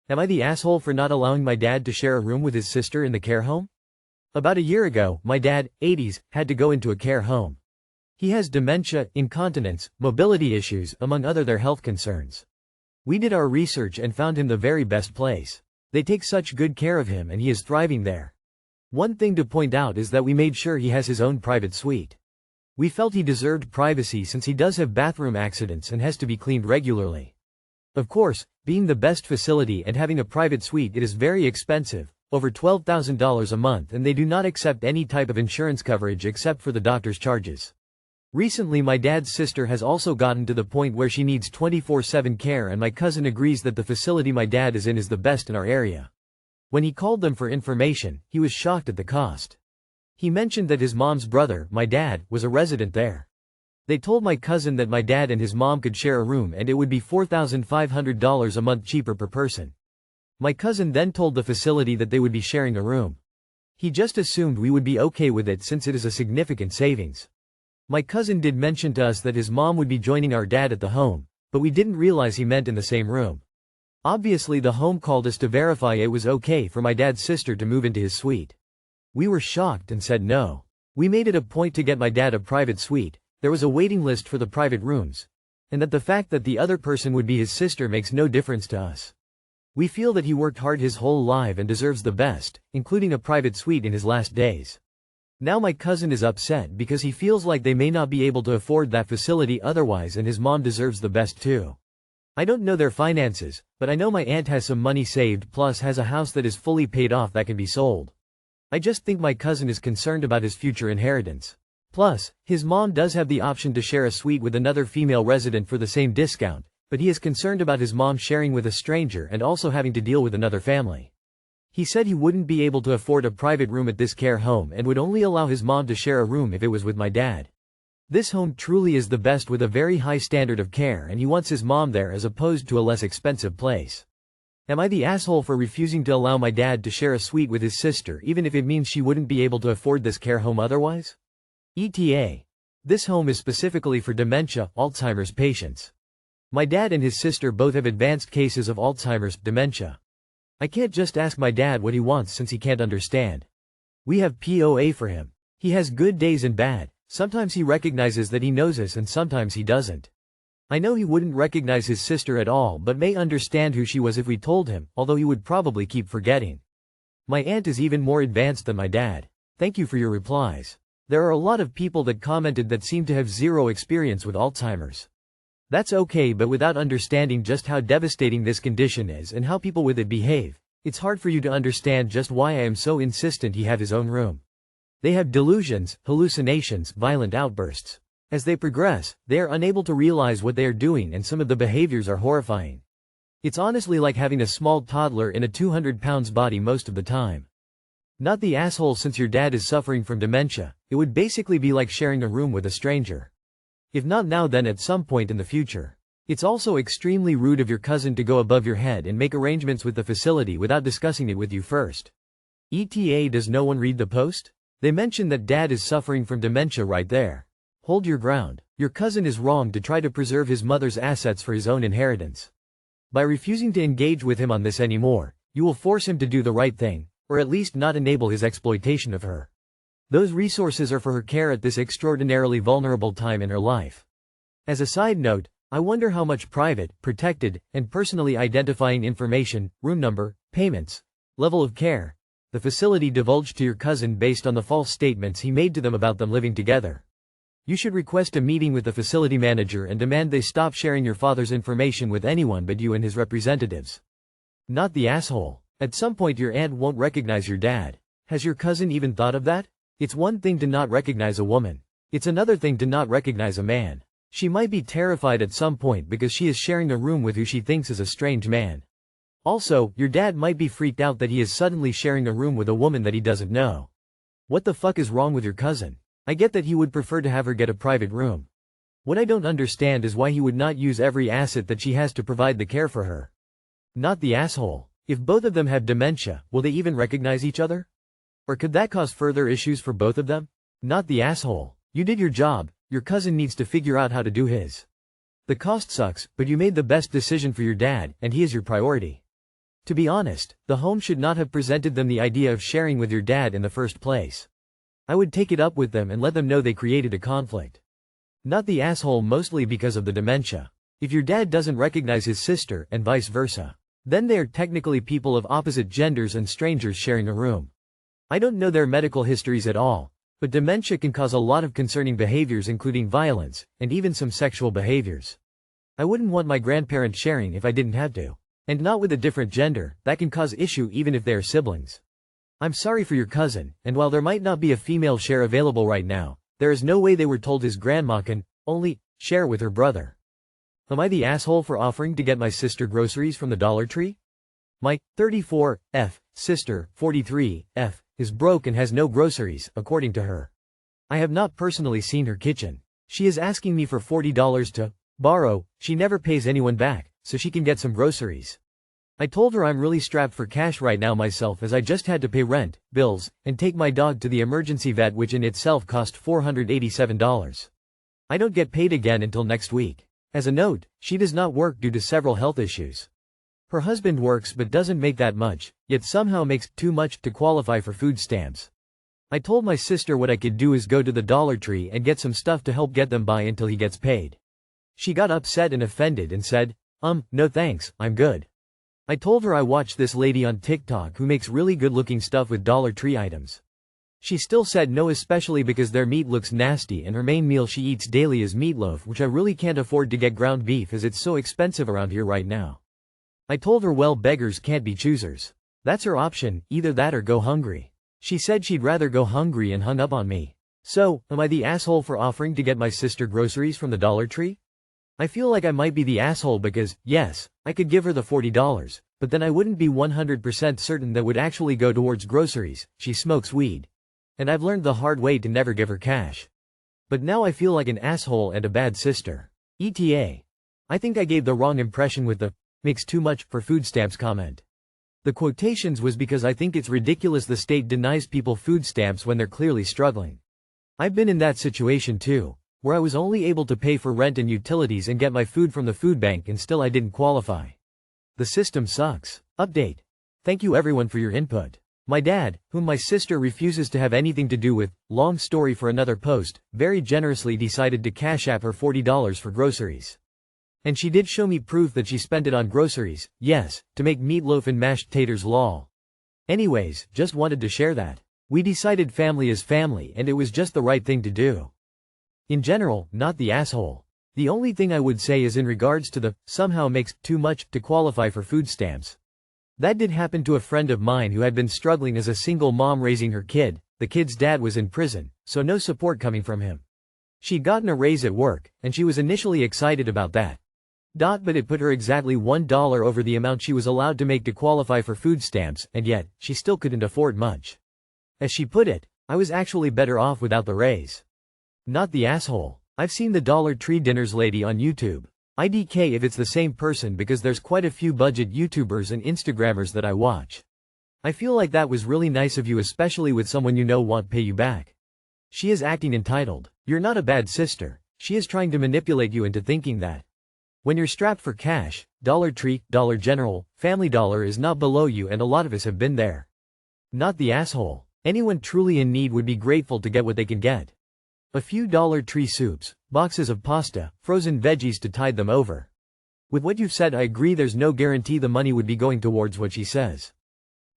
Am I the asshole for not allowing my dad to share a room with his sister in the care home? About a year ago, my dad, 80s, had to go into a care home. He has dementia, incontinence, mobility issues, among other their health concerns. We did our research and found him the very best place. They take such good care of him and he is thriving there. One thing to point out is that we made sure he has his own private suite. We felt he deserved privacy since he does have bathroom accidents and has to be cleaned regularly. Of course, being the best facility and having a private suite, it is very expensive, over $12,000 a month, and they do not accept any type of insurance coverage except for the doctor's charges. Recently my dad's sister has also gotten to the point where she needs 24/7 care, and my cousin agrees that the facility my dad is in is the best in our area. When he called them for information, he was shocked at the cost. He mentioned that his mom's brother, my dad, was a resident there. They told my cousin that my dad and his mom could share a room and it would be $4,500 a month cheaper per person. My cousin then told the facility that they would be sharing a room. He just assumed we would be okay with it since it is a significant savings. My cousin did mention to us that his mom would be joining our dad at the home, but we didn't realize he meant in the same room. Obviously the home called us to verify it was okay for my dad's sister to move into his suite. We were shocked and said no. We made it a point to get my dad a private suite. There was a waiting list for the private rooms, and that the fact that the other person would be his sister makes no difference to us. We feel that he worked hard his whole life and deserves the best, including a private suite in his last days. Now my cousin is upset because he feels like they may not be able to afford that facility otherwise, and his mom deserves the best too. I don't know their finances, but I know my aunt has some money saved plus has a house that is fully paid off that can be sold. I just think my cousin is concerned about his future inheritance. Plus, his mom does have the option to share a suite with another female resident for the same discount, but he is concerned about his mom sharing with a stranger and also having to deal with another family. He said he wouldn't be able to afford a private room at this care home and would only allow his mom to share a room if it was with my dad. This home truly is the best with a very high standard of care, and he wants his mom there as opposed to a less expensive place. Am I the asshole for refusing to allow my dad to share a suite with his sister even if it means she wouldn't be able to afford this care home otherwise? ETA. This home is specifically for dementia, Alzheimer's patients. My dad and his sister both have advanced cases of Alzheimer's, dementia. I can't just ask my dad what he wants since he can't understand. We have POA for him. He has good days and bad. Sometimes he recognizes that he knows us and sometimes he doesn't. I know he wouldn't recognize his sister at all but may understand who she was if we told him, although he would probably keep forgetting. My aunt is even more advanced than my dad. Thank you for your replies. There are a lot of people that commented that seem to have zero experience with Alzheimer's. That's okay, but without understanding just how devastating this condition is and how people with it behave, it's hard for you to understand just why I am so insistent he have his own room. They have delusions, hallucinations, violent outbursts. As they progress, they are unable to realize what they are doing and some of the behaviors are horrifying. It's honestly like having a small toddler in a 200 pounds body most of the time. Not the asshole since your dad is suffering from dementia, it would basically be like sharing a room with a stranger. If not now then at some point in the future. It's also extremely rude of your cousin to go above your head and make arrangements with the facility without discussing it with you first. ETA. Does no one read the post? They mention that dad is suffering from dementia right there. Hold your ground. Your cousin is wrong to try to preserve his mother's assets for his own inheritance. By refusing to engage with him on this anymore, you will force him to do the right thing, or at least not enable his exploitation of her. Those resources are for her care at this extraordinarily vulnerable time in her life. As a side note, I wonder how much private, protected, and personally identifying information, room number, payments, level of care, the facility divulged to your cousin based on the false statements he made to them about them living together. You should request a meeting with the facility manager and demand they stop sharing your father's information with anyone but you and his representatives. Not the asshole. At some point your aunt won't recognize your dad. Has your cousin even thought of that? It's one thing to not recognize a woman. It's another thing to not recognize a man. She might be terrified at some point because she is sharing a room with who she thinks is a strange man. Also, your dad might be freaked out that he is suddenly sharing a room with a woman that he doesn't know. What the fuck is wrong with your cousin? I get that he would prefer to have her get a private room. What I don't understand is why he would not use every asset that she has to provide the care for her. Not the asshole. If both of them have dementia, will they even recognize each other? Or could that cause further issues for both of them? Not the asshole. You did your job, your cousin needs to figure out how to do his. The cost sucks, but you made the best decision for your dad, and he is your priority. To be honest, the home should not have presented them the idea of sharing with your dad in the first place. I would take it up with them and let them know they created a conflict. Not the asshole, mostly because of the dementia. If your dad doesn't recognize his sister, and vice versa, then they are technically people of opposite genders and strangers sharing a room. I don't know their medical histories at all, but dementia can cause a lot of concerning behaviors, including violence, and even some sexual behaviors. I wouldn't want my grandparents sharing if I didn't have to. And not with a different gender, that can cause issue even if they are siblings. I'm sorry for your cousin, and while there might not be a female share available right now, there is no way they were told his grandma can only share with her brother. Am I the asshole for offering to get my sister groceries from the Dollar Tree? My 34F sister, 43F, is broke and has no groceries, according to her. I have not personally seen her kitchen. She is asking me for $40 to borrow. She never pays anyone back, so she can get some groceries. I told her I'm really strapped for cash right now myself, as I just had to pay rent, bills, and take my dog to the emergency vet, which in itself cost $487. I don't get paid again until next week. As a note, she does not work due to several health issues. Her husband works but doesn't make that much, yet somehow makes too much to qualify for food stamps. I told my sister what I could do is go to the Dollar Tree and get some stuff to help get them by until he gets paid. She got upset and offended and said, no thanks, I'm good. I told her I watched this lady on TikTok who makes really good looking stuff with Dollar Tree items. She still said no, especially because their meat looks nasty and her main meal she eats daily is meatloaf, which I really can't afford to get ground beef as it's so expensive around here right now. I told her, well, beggars can't be choosers. That's her option, either that or go hungry. She said she'd rather go hungry and hung up on me. So, am I the asshole for offering to get my sister groceries from the Dollar Tree? I feel like I might be the asshole because, yes, I could give her the $40, but then I wouldn't be 100% certain that would actually go towards groceries. She smokes weed. And I've learned the hard way to never give her cash. But now I feel like an asshole and a bad sister. ETA. I think I gave the wrong impression with the makes too much for food stamps comment. The quotations was because I think it's ridiculous the state denies people food stamps when they're clearly struggling. I've been in that situation too, where I was only able to pay for rent and utilities and get my food from the food bank, and still I didn't qualify. The system sucks. Update. Thank you everyone for your input. My dad, whom my sister refuses to have anything to do with, long story for another post, very generously decided to cash app her $40 for groceries. And she did show me proof that she spent it on groceries, yes, to make meatloaf and mashed taters, lol. Anyways, just wanted to share that. We decided family is family and it was just the right thing to do. In general, not the asshole. The only thing I would say is in regards to the somehow makes too much to qualify for food stamps. That did happen to a friend of mine who had been struggling as a single mom raising her kid. The kid's dad was in prison, so no support coming from him. She'd gotten a raise at work, and she was initially excited about that. But it put her exactly $1 over the amount she was allowed to make to qualify for food stamps, and yet, she still couldn't afford much. As she put it, I was actually better off without the raise. Not the asshole. I've seen the Dollar Tree dinners lady on YouTube. IDK if it's the same person, because there's quite a few budget YouTubers and Instagrammers that I watch. I feel like that was really nice of you, especially with someone you know won't pay you back. She is acting entitled. You're not a bad sister. She is trying to manipulate you into thinking that when you're strapped for cash, Dollar Tree, Dollar General, Family Dollar is not below you, and a lot of us have been there. Not the asshole. Anyone truly in need would be grateful to get what they can get. A few Dollar Tree soups, boxes of pasta, frozen veggies to tide them over. With what you've said, I agree there's no guarantee the money would be going towards what she says.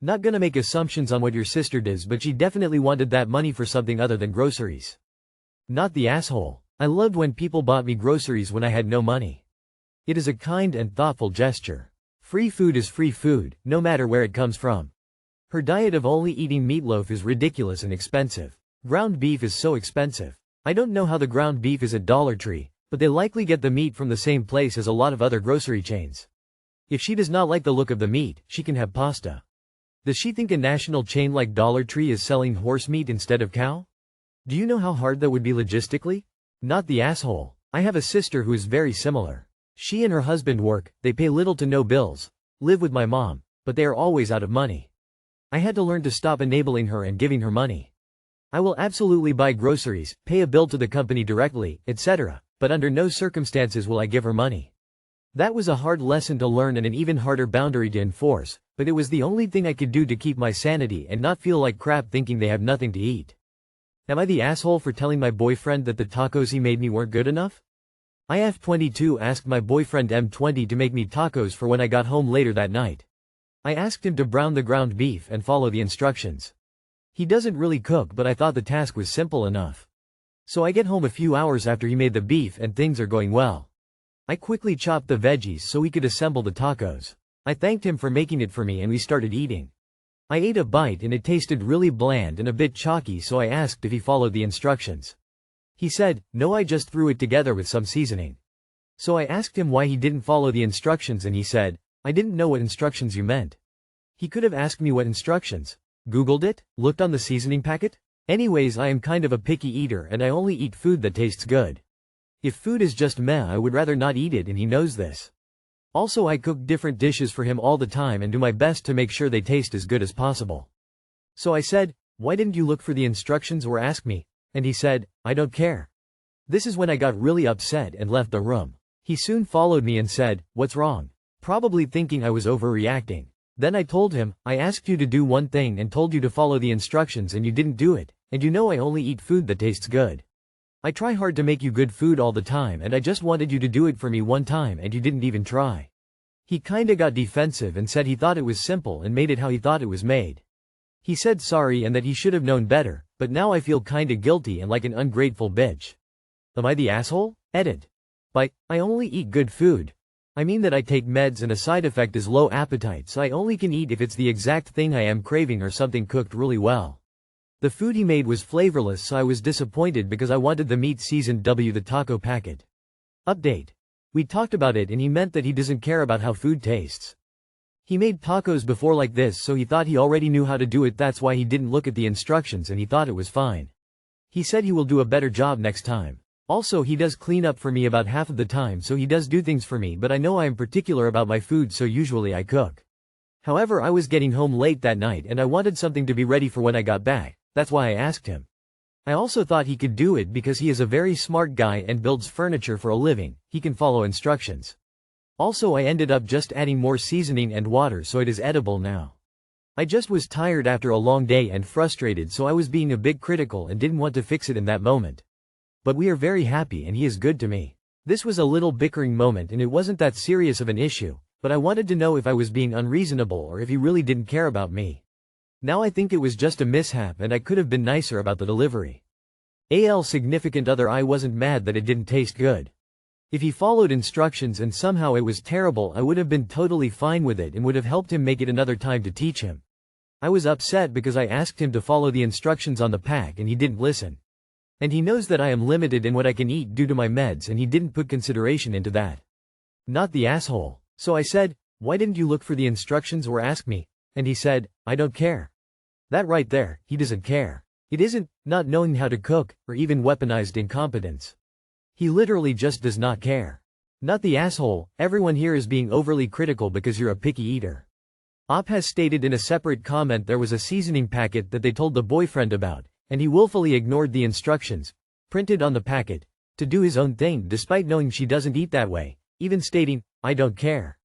Not gonna make assumptions on what your sister does, but she definitely wanted that money for something other than groceries. Not the asshole. I loved when people bought me groceries when I had no money. It is a kind and thoughtful gesture. Free food is free food, no matter where it comes from. Her diet of only eating meatloaf is ridiculous and expensive. Ground beef is so expensive. I don't know how the ground beef is at Dollar Tree, but they likely get the meat from the same place as a lot of other grocery chains. If she does not like the look of the meat, she can have pasta. Does she think a national chain like Dollar Tree is selling horse meat instead of cow? Do you know how hard that would be logistically? Not the asshole. I have a sister who is very similar. She and her husband work, they pay little to no bills, live with my mom, but they are always out of money. I had to learn to stop enabling her and giving her money. I will absolutely buy groceries, pay a bill to the company directly, etc., but under no circumstances will I give her money. That was a hard lesson to learn and an even harder boundary to enforce, But it was the only thing I could do to keep my sanity and not feel like crap thinking they have nothing to eat. Am I the asshole for telling my boyfriend that the tacos he made me weren't good enough? IF22 asked my boyfriend M20 to make me tacos for when I got home later that night. I asked him to brown the ground beef and follow the instructions. He doesn't really cook, but I thought the task was simple enough. So I get home a few hours after he made the beef and things are going well. I quickly chopped the veggies so we could assemble the tacos. I thanked him for making it for me and we started eating. I ate a bite and it tasted really bland and a bit chalky, so I asked if he followed the instructions. He said, "No, I just threw it together with some seasoning." So I asked him why he didn't follow the instructions and he said, "I didn't know what instructions you meant." He could have asked me what instructions. Googled it? Looked on the seasoning packet? Anyways, I am kind of a picky eater and I only eat food that tastes good. If food is just meh, I would rather not eat it and he knows this. Also, I cook different dishes for him all the time and do my best to make sure they taste as good as possible. So I said, "Why didn't you look for the instructions or ask me?" And he said, "I don't care." This is when I got really upset and left the room. He soon followed me and said, "What's wrong?" Probably thinking I was overreacting. Then I told him, "I asked you to do one thing and told you to follow the instructions and you didn't do it, and you know I only eat food that tastes good. I try hard to make you good food all the time and I just wanted you to do it for me one time and you didn't even try." He kinda got defensive and said he thought it was simple and made it how he thought it was made. He said sorry and that he should have known better, but now I feel kinda guilty and like an ungrateful bitch. Am I the asshole? Edit. By, I only eat good food, I mean that I take meds and a side effect is low appetite, so I only can eat if it's the exact thing I am craving or something cooked really well. The food he made was flavorless, so I was disappointed because I wanted the meat seasoned the taco packet. Update. We talked about it and he meant that he doesn't care about how food tastes. He made tacos before like this, so he thought he already knew how to do it, that's why he didn't look at the instructions and he thought it was fine. He said he will do a better job next time. Also, he does clean up for me about half of the time, so he does do things for me, but I know I am particular about my food, so usually I cook. However, I was getting home late that night and I wanted something to be ready for when I got back. That's why I asked him. I also thought he could do it because he is a very smart guy and builds furniture for a living, he can follow instructions. Also, I ended up just adding more seasoning and water so it is edible now. I just was tired after a long day and frustrated, so I was being a bit critical and didn't want to fix it in that moment. But we are very happy and he is good to me. This was a little bickering moment and it wasn't that serious of an issue, but I wanted to know if I was being unreasonable or if he really didn't care about me. Now I think it was just a mishap and I could have been nicer about the delivery. AL significant other, I wasn't mad that it didn't taste good. If he followed instructions and somehow it was terrible, I would have been totally fine with it and would have helped him make it another time to teach him. I was upset because I asked him to follow the instructions on the pack and he didn't listen. And he knows that I am limited in what I can eat due to my meds and he didn't put consideration into that. Not the asshole. So I said, "Why didn't you look for the instructions or ask me?" And he said, "I don't care." That right there, he doesn't care. It isn't not knowing how to cook or even weaponized incompetence. He literally just does not care. Not the asshole. Everyone here is being overly critical because you're a picky eater. Op has stated in a separate comment there was a seasoning packet that they told the boyfriend about, and he willfully ignored the instructions, printed on the packet, to do his own thing despite knowing she doesn't eat that way, even stating, "I don't care."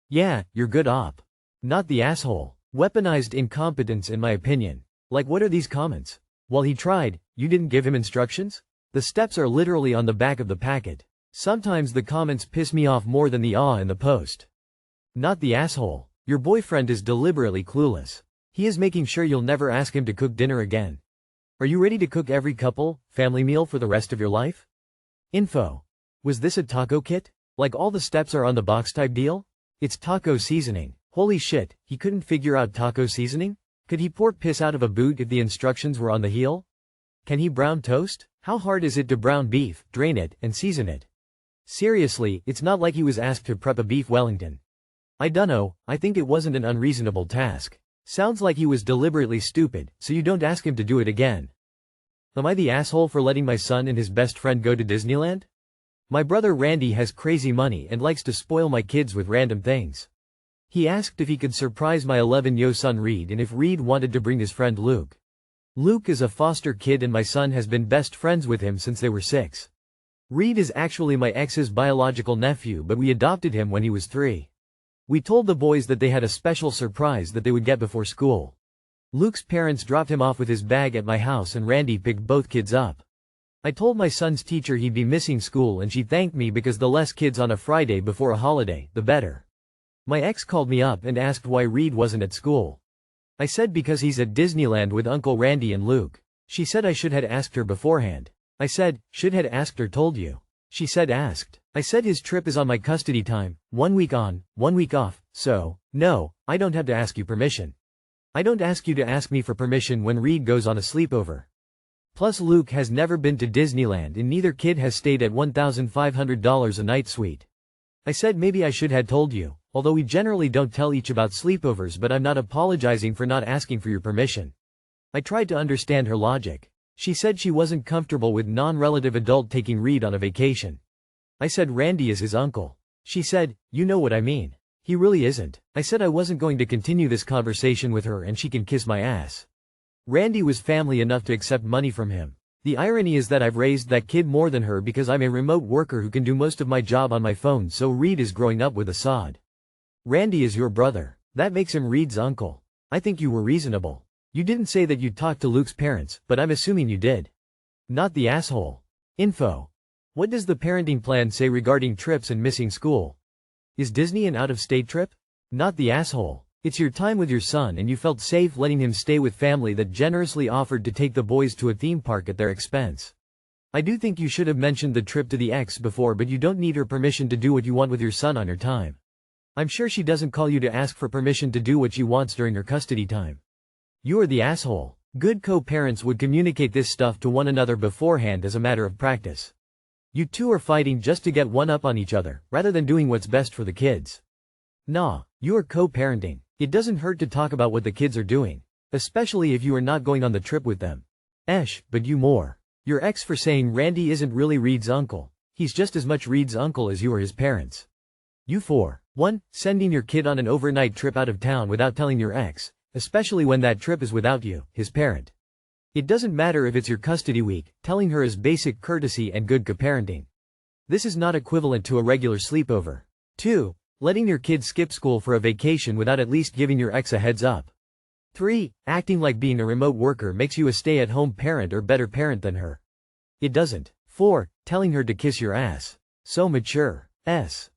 Yeah, you're good, Op. Not the asshole. Weaponized incompetence in my opinion. Like, what are these comments? Well, he tried, you didn't give him instructions? The steps are literally on the back of the packet. Sometimes the comments piss me off more than the awe in the post. Not the asshole. Your boyfriend is deliberately clueless. He is making sure you'll never ask him to cook dinner again. Are you ready to cook every family meal for the rest of your life? Info. Was this a taco kit? Like all the steps are on the box type deal? It's taco seasoning. Holy shit, he couldn't figure out taco seasoning? Could he pour piss out of a boot if the instructions were on the heel? Can he brown toast? How hard is it to brown beef, drain it, and season it? Seriously, it's not like he was asked to prep a beef Wellington. I dunno, I think it wasn't an unreasonable task. Sounds like he was deliberately stupid, so you don't ask him to do it again. Am I the asshole for letting my son and his best friend go to Disneyland? My brother Randy has crazy money and likes to spoil my kids with random things. He asked if he could surprise my 11-year-old son Reed and if Reed wanted to bring his friend Luke. Luke is a foster kid and my son has been best friends with him since they were 6. Reed is actually my ex's biological nephew, but we adopted him when he was 3. We told the boys that they had a special surprise that they would get before school. Luke's parents dropped him off with his bag at my house and Randy picked both kids up. I told my son's teacher he'd be missing school and she thanked me because the less kids on a Friday before a holiday, the better. My ex called me up and asked why Reed wasn't at school. I said because he's at Disneyland with Uncle Randy and Luke. She said I should had asked her beforehand. I said, should had asked or told you. She said asked. I said his trip is on my custody time, 1 week on, 1 week off, so, no, I don't have to ask you permission. I don't ask you to ask me for permission when Reed goes on a sleepover. Plus Luke has never been to Disneyland and neither kid has stayed at $1,500 a night suite. I said maybe I should had told you, although we generally don't tell each about sleepovers, but I'm not apologizing for not asking for your permission. I tried to understand her logic. She said she wasn't comfortable with non-relative adult taking Reed on a vacation. I said Randy is his uncle. She said, you know what I mean. He really isn't. I said I wasn't going to continue this conversation with her and she can kiss my ass. Randy was family enough to accept money from him. The irony is that I've raised that kid more than her because I'm a remote worker who can do most of my job on my phone, so Reed is growing up with a sod. Randy is your brother. That makes him Reed's uncle. I think you were reasonable. You didn't say that you talked to Luke's parents, but I'm assuming you did. Not the asshole. Info. What does the parenting plan say regarding trips and missing school? Is Disney an out-of-state trip? Not the asshole. It's your time with your son and you felt safe letting him stay with family that generously offered to take the boys to a theme park at their expense. I do think you should have mentioned the trip to the ex before, but you don't need her permission to do what you want with your son on her time. I'm sure she doesn't call you to ask for permission to do what she wants during her custody time. You are the asshole. Good co-parents would communicate this stuff to one another beforehand as a matter of practice. You two are fighting just to get one up on each other, rather than doing what's best for the kids. Nah, you are co-parenting. It doesn't hurt to talk about what the kids are doing. Especially if you are not going on the trip with them. But you more. Your ex for saying Randy isn't really Reed's uncle. He's just as much Reed's uncle as you are his parents. You 4. 1. Sending your kid on an overnight trip out of town without telling your ex, especially when that trip is without you, his parent. It doesn't matter if it's your custody week, telling her is basic courtesy and good co-parenting. This is not equivalent to a regular sleepover. 2. Letting your kid skip school for a vacation without at least giving your ex a heads up. 3. Acting like being a remote worker makes you a stay-at-home parent or better parent than her. It doesn't. 4. Telling her to kiss your ass. So mature. S.